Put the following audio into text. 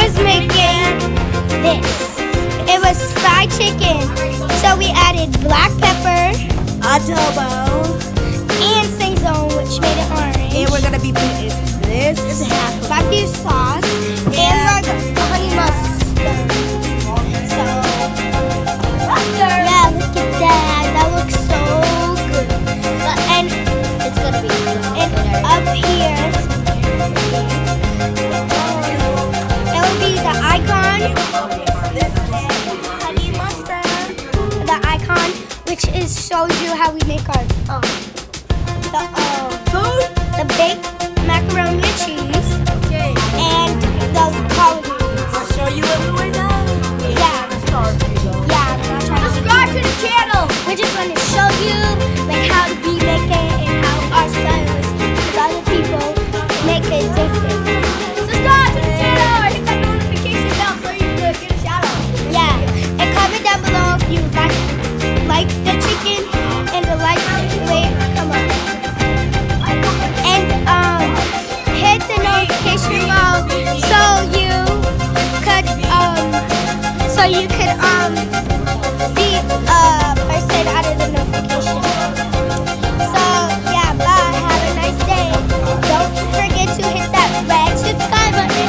was making this. It was fried chicken. So we added black pepper, Adobo. and Saison, which made it orange. And we're gonna be putting this is half of barbecue sauce and honey mustard. So, yeah, look at that. That looks so good. And It's gonna be and up here, it will be the icon, honey mustard, the icon, which is shows you how we make our food. the baked macaroni and cheese Okay. and the collard greens. I'll show you what we're doing. Yeah. Yeah, I'm not trying to. Subscribe to the channel. We just want to show you like how we make it and how our style is, because other people make it different. Subscribe to the channel or hit that notification bell so you can get a shout out. Yeah, and comment down below if you like the chicken and the wait, come on. And hit the notification bell so you could